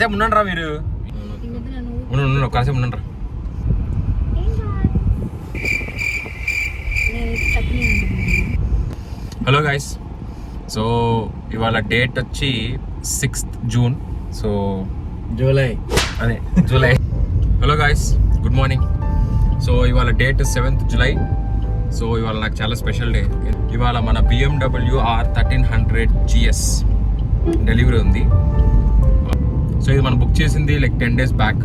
కాసేపు ఉండండి రా మీరు, కాసేపు ఉండండి రా. హలో గైస్, సో ఇవాళ డేట్ వచ్చి 6th June. So July. Hello guys, good morning. So ఇవాళ డేట్ 7th July. సో ఇవాళ నాకు చాలా స్పెషల్ డే. ఇవాళ మన BMW R1300 GS డెలివరీ ఉంది. సో ఇది మనం బుక్ చేసింది like 10 days back.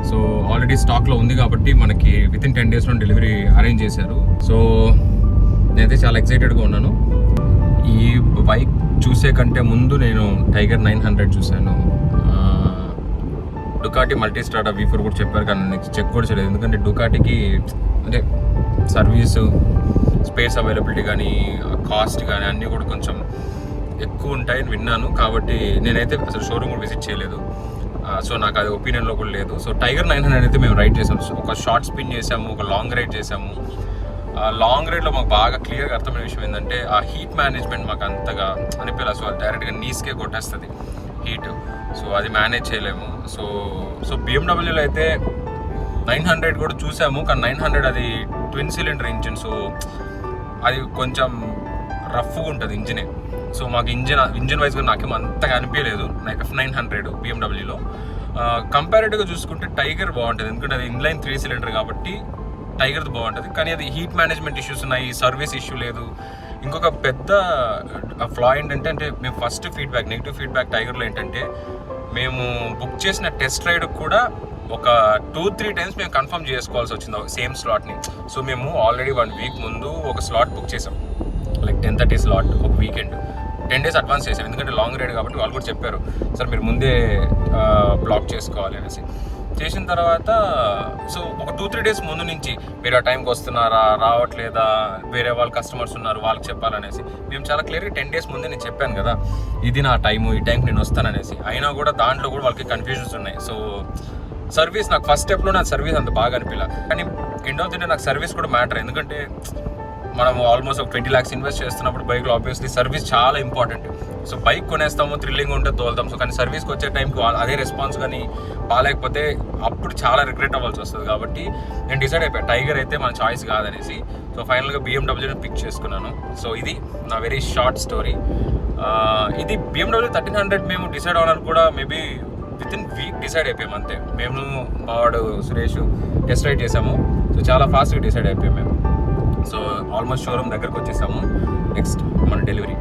So already స్టాక్లో ఉంది కాబట్టి మనకి వితిన్ 10 daysలో డెలివరీ అరేంజ్ చేశారు. సో నేనైతే చాలా ఎక్సైటెడ్గా ఉన్నాను. ఈ బైక్ చూసే కంటే ముందు నేను టైగర్ 900 చూశాను. డుకాటి మల్టీస్ట్రాడా V4 కూడా చెప్పారు, కానీ నేను చెక్ కూడా చేయలేదు. ఎందుకంటే డుకాటికి అంటే సర్వీసు, స్పేస్ అవైలబిలిటీ కానీ, కాస్ట్ కానీ అన్నీ కూడా కొంచెం ఎక్కువ ఉంటాయని విన్నాను. కాబట్టి నేనైతే అసలు షోరూమ్ కూడా విజిట్ చేయలేదు. సో నాకు అది ఒపీనియన్లో కూడా లేదు. సో టైగర్ 900 అయితే మేము రైడ్ చేసాము. ఒక షార్ట్ స్పిన్ చేసాము, ఒక లాంగ్ రైడ్ చేసాము. లాంగ్ రైడ్లో మాకు బాగా క్లియర్గా అర్థమైన విషయం ఏంటంటే ఆ హీట్ మేనేజ్మెంట్ మాకు అంతగా అనిపించలేదు. సో డైరెక్ట్గా నీస్కే కొట్టేస్తుంది హీట్. సో అది మేనేజ్ చేయలేము. సో BMWలో అయితే 900 కూడా చూసాము, కానీ 900 అది ట్విన్ సిలిండర్ ఇంజిన్. సో అది కొంచెం రఫ్గా ఉంటుంది ఇంజినే. సో మాకు ఇంజిన్ వైజ్గా నాకేమో అంతగా అనిపించలేదు F900 BMWలో. కంపారిటివ్గా చూసుకుంటే టైగర్ బాగుంటుంది, ఎందుకంటే అది ఇన్లైన్ 3 సిలిండర్ కాబట్టి టైగర్ది బాగుంటుంది. కానీ అది హీట్ మేనేజ్మెంట్ ఇష్యూస్ ఉన్నాయి, సర్వీస్ ఇష్యూ లేదు. ఇంకొక పెద్ద ఫ్లా ఏంటంటే మేము ఫస్ట్ నెగిటివ్ ఫీడ్బ్యాక్ టైగర్లో ఏంటంటే, మేము బుక్ చేసిన టెస్ట్ రైడ్ కూడా ఒక 2-3 times మేము కన్ఫర్మ్ చేసుకోవాల్సి వచ్చింది సేమ్ స్లాట్ని. సో మేము ఆల్రెడీ 1 week ముందు ఒక స్లాట్ బుక్ చేసాం, లైక్ 10:30 స్లాట్, ఒక వీకెండ్ 10 days అడ్వాన్స్ చేసాం. ఎందుకంటే లాంగ్ రైడ్ కాబట్టి వాళ్ళు కూడా చెప్పారు, సార్ మీరు ముందే బ్లాక్ చేసుకోవాలి అనేసి. చేసిన తర్వాత సో ఒక 2-3 days ముందు నుంచి మీరు ఆ టైంకి వస్తున్నారా, రావట్లేదా, వేరే వాళ్ళ కస్టమర్స్ ఉన్నారు వాళ్ళకి చెప్పాలనేసి మేము చాలా క్లియర్గా 10 days ముందే నేను చెప్పాను కదా, ఇది నా టైము, ఈ టైంకి నేను వస్తాననేసి. అయినా కూడా దాంట్లో కూడా వాళ్ళకి కన్ఫ్యూజన్స్ ఉన్నాయి. సో సర్వీస్ నాకు ఫస్ట్ స్టెప్లో నాకు సర్వీస్ అంత బాగా అనిపించలే, కానీ ఎండ్ ఆఫ్ ది డే నాకు సర్వీస్ కూడా మ్యాటర్. ఎందుకంటే మనం ఆల్మోస్ట్ ఒక 20 lakhs ఇన్వెస్ట్ చేస్తున్నప్పుడు బైక్లో ఆబ్వియస్లీ సర్వీస్ చాలా ఇంపార్టెంట్. సో బైక్ కొనేస్తాము, థ్రిల్లింగ్ ఉంటే తోలుతాం. సో కానీ సర్వీస్కి వచ్చే టైంకి అదే రెస్పాన్స్ కానీ బాగాలేకపోతే అప్పుడు చాలా రిగ్రెట్ అవ్వాల్సి వస్తుంది. కాబట్టి నేను డిసైడ్ అయిపోయాను టైగర్ అయితే మన చాయిస్ కాదనేసి. సో ఫైనల్గా BMWని పిక్ చేసుకున్నాను. సో ఇది నా వెరీ షార్ట్ స్టోరీ. ఇది BMW 1300 మేము డిసైడ్ అవ్వడానికి కూడా మేబీ వితిన్ వీక్ డిసైడ్ అయిపోయాము అంతే. మేము మావాడు సురేష్ టెస్ట్ రైడ్ చేసాము. సో చాలా ఫాస్ట్గా డిసైడ్ అయిపోయాము మేము. సో ఆల్మోస్ట్ షోరూమ్ దగ్గరకు వచ్చేసాము. నెక్స్ట్ మన డెలివరీ.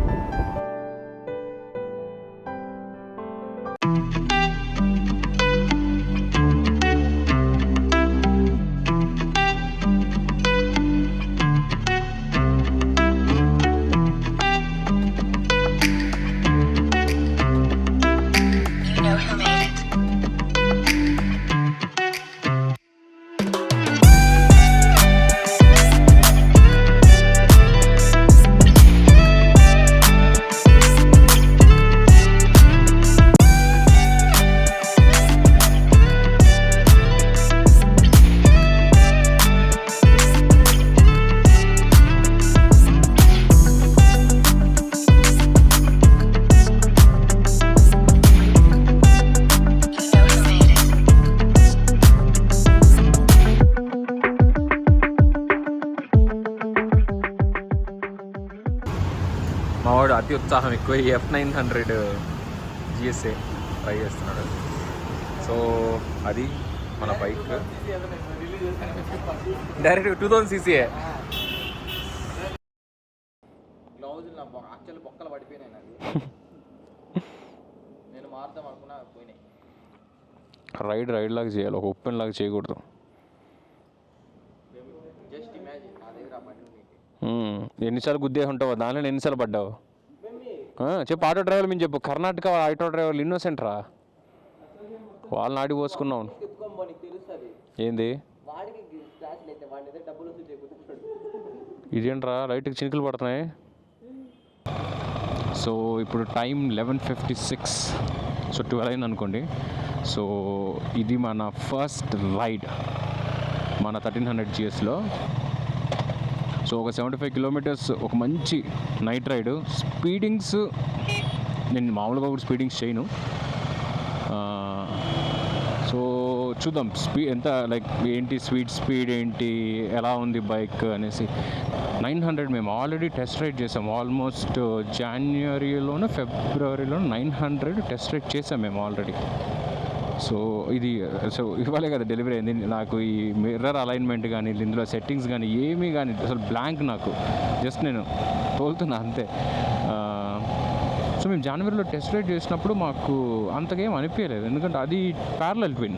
మావాడు అతి ఉత్సాహం ఎక్కువ, F900 GSA ట్రై చేస్తున్నాడు. సో అది మన బైక్ డైరెక్ట్ 2000cc. గ్లౌజులు నా యాక్చువల్ బొక్కలు పడిపోయినాయి నాకు. నేను మారుదాం అనుకున్నా, పోయినాయి. రైడ్ లాగా చేయాలి, ఒక ఓపెన్ లాగా చేయకూడదు. జస్ట్ ఇమాజిన్ నా దగ్గర బండి. ఎన్నిసార్లు గుద్దే ఉంటావు, దానిలో ఎన్నిసార్లు పడ్డావు చెప్పు. ఆటో డ్రైవర్లు మేము చెప్పు, కర్ణాటక ఆటో డ్రైవర్లు ఇన్నోసెంట్ రా, వాళ్ళని ఆడి పోసుకున్నావు. ఏంది ఇదేంట్రా లైట్కి చినుకులు పడుతున్నాయి. సో ఇప్పుడు టైం 11:56. సో 12 అయింది అనుకోండి. సో ఇది మన ఫస్ట్ రైడ్ మన 1300 GSలో. సో ఒక 75 kilometers ఒక మంచి నైట్ రైడ్. స్పీడింగ్స్ నేను మామూలుగా కూడా స్పీడింగ్స్ చేయను, సో చూద్దాం స్పీడ్ ఎంత, లైక్ ఏంటి స్పీడ్ ఏంటి, ఎలా ఉంది బైక్ అనేసి. 900 మేము ఆల్రెడీ టెస్ట్ రైడ్ చేసాం. ఆల్మోస్ట్ జనవరిలోనూ ఫిబ్రవరిలోనూ 900 టెస్ట్ రైడ్ చేసాం మేము ఆల్రెడీ. సో ఇవ్వాలే కదా డెలివరీ అయింది. నాకు ఈ మిర్రర్ అలైన్మెంట్ కానీ ఇందులో సెట్టింగ్స్ కానీ ఏమీ కానీ అసలు బ్లాంక్. నాకు జస్ట్ నేను తోలుతున్నా అంతే. సో మేము జనవరిలో టెస్ట్ రైడ్ చేసినప్పుడు మాకు అంతకేం అనిపించలేదు, ఎందుకంటే అది ప్యారలల్ ట్విన్.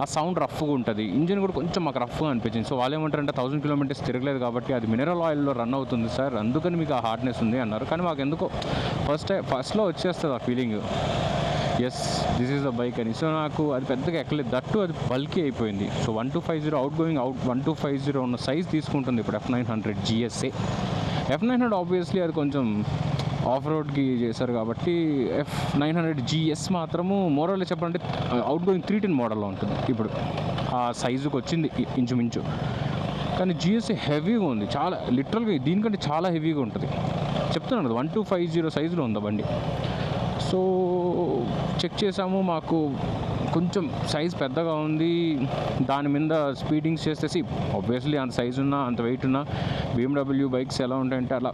ఆ సౌండ్ రఫ్గా ఉంటుంది, ఇంజిన్ కూడా కొంచెం మాకు రఫ్గా అనిపించింది. సో వాళ్ళు ఏమంటారంటే 1000 కిలోమీటర్స్ తిరగలేదు కాబట్టి అది మినరల్ ఆయిల్లో రన్ అవుతుంది సార్, అందుకని మీకు ఆ హార్డ్నెస్ ఉంది అన్నారు. కానీ మాకు ఎందుకో ఫస్ట్లో వచ్చేస్తుంది ఆ feeling, yes this is the bike అని. సో నాకు అది పెద్దగా ఎక్కలేదు, దట్టు అది బల్కీ అయిపోయింది. సో 1250 అవుట్ గోయింగ్ 1250 ఉన్న సైజ్ తీసుకుంటుంది ఇప్పుడు F900 GSA. F900 ఆబ్వియస్లీ అది కొంచెం ఆఫ్ రోడ్కి చేశారు కాబట్టి F900 GS మాత్రము మోడల్లో చెప్పాలంటే అవుట్ గోయింగ్ 310 మోడల్లో ఉంటుంది ఇప్పుడు, ఆ సైజుకి వచ్చింది ఇంచుమించు. కానీ GSA హెవీగా ఉంది చాలా, లిటరల్గా దీనికంటే చాలా హెవీగా ఉంటుంది. చెప్తున్నాను కదా 1250 సైజులో ఉంది బండి. సో చెక్ చేసాము, మాకు కొంచెం సైజ్ పెద్దగా ఉంది. దాని మీద స్పీడింగ్స్ చేసేసి ఆబ్వియస్లీ అంత సైజు ఉన్నా అంత వెయిట్ ఉన్నా BMW బైక్స్ ఎలా ఉంటాయంటే అలా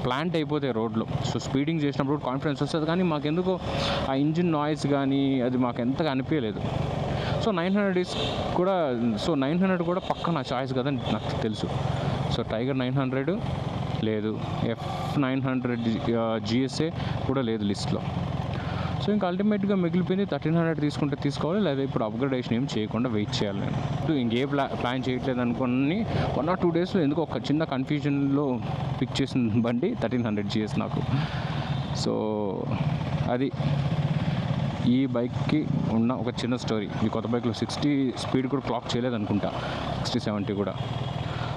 ప్లాంట్ అయిపోతాయి రోడ్లో. సో స్పీడింగ్ చేసినప్పుడు కాన్ఫిడెన్స్ వస్తుంది, కానీ మాకెందుకో ఆ ఇంజిన్ నాయిస్ కానీ అది మాకు ఎంతగా అనిపించలేదు. సో 900 కూడా పక్క నా చాయిస్ కదా నాకు తెలుసు. సో టైగర్ 900 లేదు, F900 GSA కూడా లేదు లిస్ట్లో. సో ఇంకా అల్టిమేట్గా మిగిలిపోయింది 1300 తీసుకుంటే తీసుకోవాలి, లేదా ఇప్పుడు అప్గ్రేడేషన్ ఏం చేయకుండా వెయిట్ చేయాలి. నేను ఇంకే ప్లాన్ చేయట్లేదు అనుకుని 1 or 2 డేస్లో ఎందుకు ఒక చిన్న కన్ఫ్యూజన్లో పిక్ చేసిన బండి 1300 GS నాకు. సో అది ఈ బైక్కి ఉన్న ఒక చిన్న స్టోరీ. ఈ కొత్త బైక్లో 60 స్పీడ్ కూడా క్లాక్ చేయలేదు అనుకుంటా, 60-70 కూడా.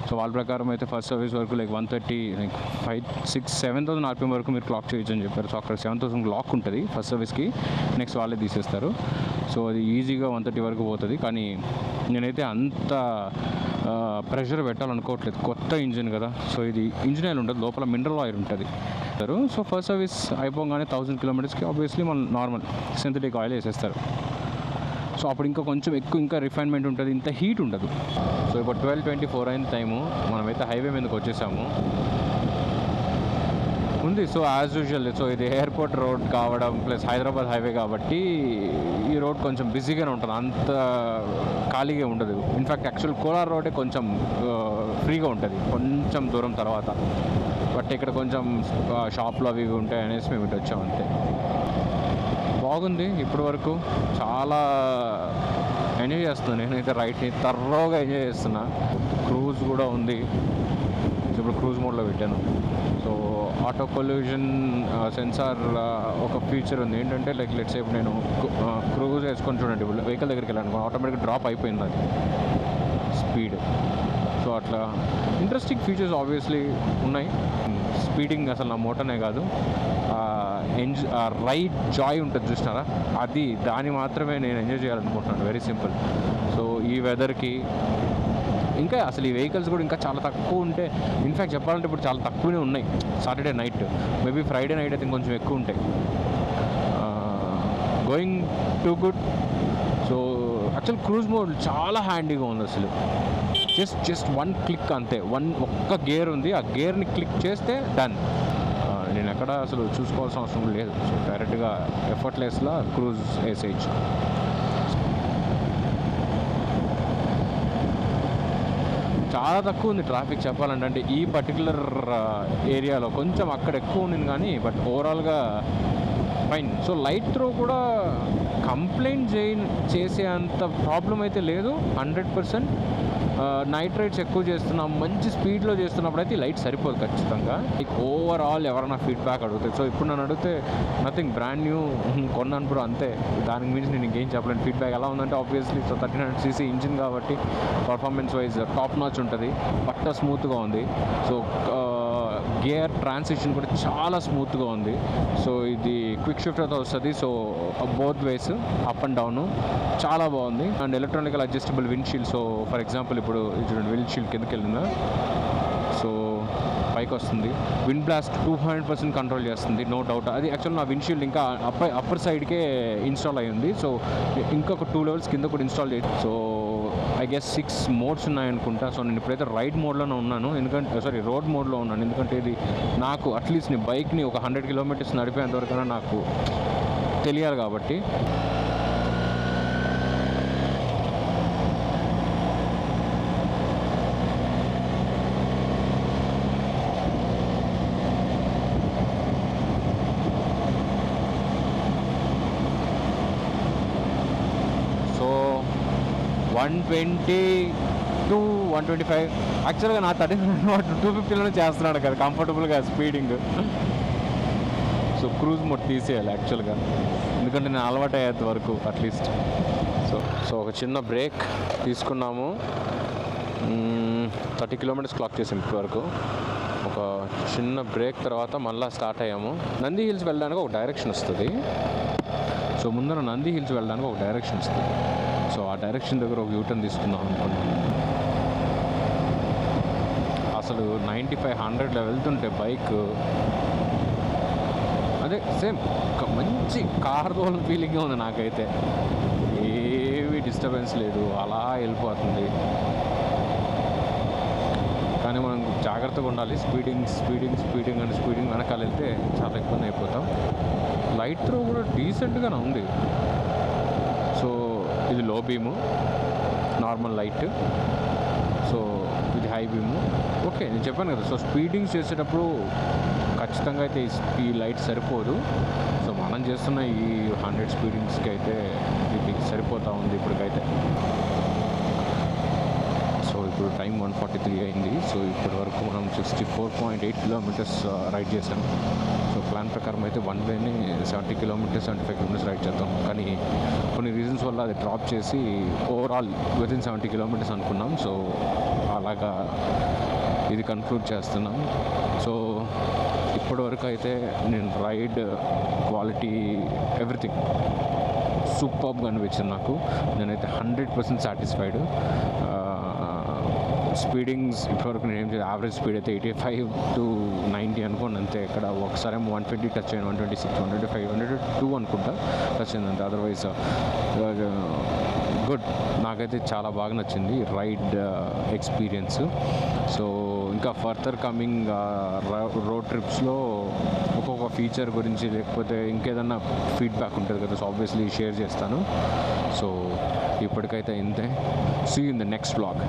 సో వాళ్ళ ప్రకారం అయితే ఫస్ట్ సర్వీస్ వరకు లైక్ 130 లైక్ 7,000 RPM వరకు మీరు క్లాక్ చేయొచ్చు అని చెప్పారు. సో అక్కడ 7,000 లాక్ ఉంటుంది ఫస్ట్ సర్వీస్కి, నెక్స్ట్ వాళ్ళే తీసేస్తారు. సో అది ఈజీగా 130 వరకు పోతుంది. కానీ నేనైతే అంత ప్రెషర్ పెట్టాలనుకోవట్లేదు, కొత్త ఇంజిన్ కదా. సో ఇది ఇంజిన్ ఆయిల్ ఉంటుంది, లోపల మినరల్ ఆయిల్ ఉంటుంది. సో ఫస్ట్ సర్వీస్ అయిపోగానే 1000 కిలోమీటర్స్కి ఆబ్వియస్లీ మనం నార్మల్ సింథటిక్ ఆయిల్ వేసేస్తారు. సో అప్పుడు ఇంకా కొంచెం ఎక్కువ ఇంకా రిఫైన్మెంట్ ఉంటుంది, ఇంత హీట్ ఉండదు. సో ఇప్పుడు 12:24 అయిన టైము, మనమైతే హైవే మీదకి వచ్చేసాము ఉంది. సో యాజ్ యూజువల్, సో ఇది ఎయిర్పోర్ట్ రోడ్ కావడం ప్లస్ హైదరాబాద్ హైవే కాబట్టి ఈ రోడ్ కొంచెం బిజీగానే ఉంటుంది, అంత ఖాళీగా ఉండదు. ఇన్ఫ్యాక్ట్ యాక్చువల్ కోలార్ రోడే కొంచెం ఫ్రీగా ఉంటుంది కొంచెం దూరం తర్వాత. బట్ ఇక్కడ కొంచెం షాప్లు అవి ఉంటాయి అనేసి మేము ఇటు వచ్చాం అంతే. బాగుంది ఇప్పటి వరకు, చాలా ఎంజాయ్ చేస్తున్నాను నేనైతే రైడ్ని, థర్రోగా ఎంజాయ్ చేస్తున్నా. క్రూజ్ కూడా ఉంది, ఇప్పుడు క్రూజ్ మోడ్లో పెట్టాను. సో ఆటో కొల్యూషన్ సెన్సార్ ఒక ఫీచర్ ఉంది ఏంటంటే, లైక్ లెట్స్ సే నేను క్రూజ్ వేసుకొని చూడండి, వెహికల్ దగ్గరికి వెళ్ళాను ఆటోమేటిక్గా డ్రాప్ అయిపోయింది అది స్పీడ్. సో అట్లా ఇంట్రెస్టింగ్ ఫీచర్స్ ఆబ్వియస్లీ ఉన్నాయి. స్పీడింగ్ అసలు నా మోటనే కాదు, రైడ్ జాయ్ ఉంటుంది చూసినారా, అది దాన్ని మాత్రమే నేను ఎంజాయ్ చేయాలనుకుంటున్నాను. Very simple. సో ఈ వెదర్కి ఇంకా అసలు ఈ వెహికల్స్ కూడా ఇంకా చాలా తక్కువ ఉంటే, ఇన్ఫ్యాక్ట్ చెప్పాలంటే ఇప్పుడు చాలా తక్కువనే ఉన్నాయి. Saturday night, maybe Friday night అయితే ఇంకొంచెం ఎక్కువ ఉంటాయి. Going too good. So actual cruise mode చాలా హ్యాండీగా ఉంది అసలు. జస్ట్ 1 క్లిక్ అంతే, ఒక్క గేర్ ఉంది, ఆ గేర్ని క్లిక్ చేస్తే డన్. నేను ఎక్కడ అసలు చూసుకోవాల్సిన అవసరం లేదు. సో డైరెక్ట్గా ఎఫర్ట్లెస్లా క్రూజ్ వేసేయచ్చు. చాలా తక్కువ ఉంది ట్రాఫిక్ చెప్పాలంటే, అంటే ఈ పర్టికులర్ ఏరియాలో కొంచెం అక్కడ ఎక్కువ ఉంది కానీ, బట్ ఓవరాల్గా ఫైన్. సో లైట్ త్రో కూడా కంప్లైంట్ చేసే అంత ప్రాబ్లం అయితే లేదు. 100% నైట్ రైడ్స్ ఎక్కువ చేస్తున్నాం, మంచి స్పీడ్లో చేస్తున్నప్పుడు అయితే లైట్ సరిపోదు ఖచ్చితంగా. ఓవరాల్ ఎవరైనా ఫీడ్బ్యాక్ అడుగుతాయి. సో ఇప్పుడు నన్ను అడిగితే నథింగ్, బ్రాండ్ న్యూ కొన్నాను బ్రో అంతే, దానికి మించి నేను ఇంకేం చెప్పలేను. ఫీడ్బ్యాక్ ఎలా ఉందంటే ఆబ్వియస్లీ సో 1300cc ఇంజిన్ కాబట్టి పర్ఫార్మెన్స్ వైజ్ టాప్ నాచ్ ఉంటుంది, పట్ట స్మూత్గా ఉంది. సో గేర్ ట్రాన్సిషన్ కూడా చాలా స్మూత్గా ఉంది. సో ఇది క్విక్ షిఫ్టర్తో వస్తుంది. So both ways up and down చాలా బాగుంది. And electronical adjustable wind shield. So for example ఇప్పుడు చూడండి, విండ్ షీల్డ్ కిందకి వెళ్ళిందా, సో పైకి వస్తుంది. విండ్ బ్లాస్ట్ 200% కంట్రోల్ చేస్తుంది, నో డౌట్. అది యాక్చువల్ నా విండ్షీల్డ్ ఇంకా అప్పర్ సైడ్కే ఇన్స్టాల్ అయ్యి ఉంది. సో ఇంకొక 2 లెవెల్స్ కింద కూడా ఇన్స్టాల్ చేసి, సో ఐ గెస్ 6 మోడ్స్ ఉన్నాయనుకుంటా. సో నేను ఇప్పుడైతే రైడ్ మోడ్లోనే ఉన్నాను, ఎందుకంటే రోడ్ మోడ్లో ఉన్నాను. ఎందుకంటే ఇది నాకు అట్లీస్ట్ నేను బైక్ని ఒక 100 కిలోమీటర్స్ నడిపేంతవరకైనా నాకు తెలియాలి కాబట్టి. సో 120 to 125 యాక్చువల్గా నా 250లోనే చేస్తున్నాడు కదా కంఫర్టబుల్గా స్పీడింగ్. సో క్రూజ్ మోడ్ తీసేయాలి యాక్చువల్గా, ఎందుకంటే నేను అలవాటు అయ్యేంత వరకు అట్లీస్ట్. సో ఒక చిన్న బ్రేక్ తీసుకున్నాము. 30 కిలోమీటర్స్ క్లాక్ చేసాం ఇప్పటి వరకు. ఒక చిన్న బ్రేక్ తర్వాత మళ్ళీ స్టార్ట్ అయ్యాము. నంది హిల్స్ వెళ్ళడానికి ఒక డైరెక్షన్ వస్తుంది. సో ముందర నంది హిల్స్ వెళ్ళడానికి ఒక డైరెక్షన్ వస్తుంది. సో ఆ డైరెక్షన్ దగ్గర ఒక యూటర్న్ తీసుకుందాం అనుకున్నాను. అసలు 95-100లో వెళ్తుంటే బైక్ అదే సేమ్ ఒక మంచి కార్ తోలిన ఫీలింగే ఉంది నాకైతే. ఏవి డిస్టర్బెన్స్ లేదు, అలా వెళ్ళిపోతుంది. కానీ మనం జాగ్రత్తగా ఉండాలి. స్పీడింగ్ వెనకాల వెళ్తే చాలా ఇబ్బంది అయిపోతాం. లైట్ త్రో కూడా డీసెంట్గానే ఉంది. సో ఇది లో బీము, నార్మల్ లైట్. సో ఇది హై బీము. ఓకే, నేను చెప్పాను కదా. సో స్పీడింగ్స్ చేసేటప్పుడు ఖచ్చితంగా అయితే ఈ లైట్ సరిపోదు. సో మనం చేస్తున్న ఈ 100 స్పీడింగ్స్కి అయితే ఇది సరిపోతూ ఉంది ఇప్పటికైతే. సో ఇప్పుడు టైం 1:43 అయింది. సో ఇప్పటి వరకు మనం 64.8 కిలోమీటర్స్ రైడ్ చేసాం. సో ప్లాన్ ప్రకారం అయితే వన్ వేని 70 కిలోమీటర్స్ 75 కిలోమీటర్స్ రైడ్ చేద్దాం. కానీ కొన్ని రీజన్స్ వల్ల అది డ్రాప్ చేసి ఓవరాల్ వితిన్ 70 కిలోమీటర్స్ అనుకున్నాం. సో అలాగా ఇది కన్క్లూడ్ చేస్తున్నాం. సో ఇప్పటివరకు అయితే నేను రైడ్ క్వాలిటీ ఎవ్రీథింగ్ సూపర్గా అనిపించింది నాకు. నేనైతే 100% సాటిస్ఫైడ్. స్పీడింగ్స్ ఇప్పటివరకు నేను ఏం చేయాలి, యావరేజ్ స్పీడ్ అయితే 85 to 90 అనుకోండి అంతే. ఇక్కడ ఒకసారి 120 టచ్ అయ్యాను, 126, 125, 102 అనుకుంటా టచ్ అయిందంటే. Otherwise good. నాకైతే చాలా బాగా నచ్చింది రైడ్ ఎక్స్పీరియన్స్. సో ఇంకా ఫర్దర్ కమింగ్ రోడ్ ట్రిప్స్లో ఒక్కొక్క ఫీచర్ గురించి లేకపోతే ఇంకేదన్నా ఫీడ్బ్యాక్ ఉంటుంది కదా, సో ఆబ్వియస్లీ షేర్ చేస్తాను. సో ఇప్పటికైతే ఇంతే. See in the next vlog.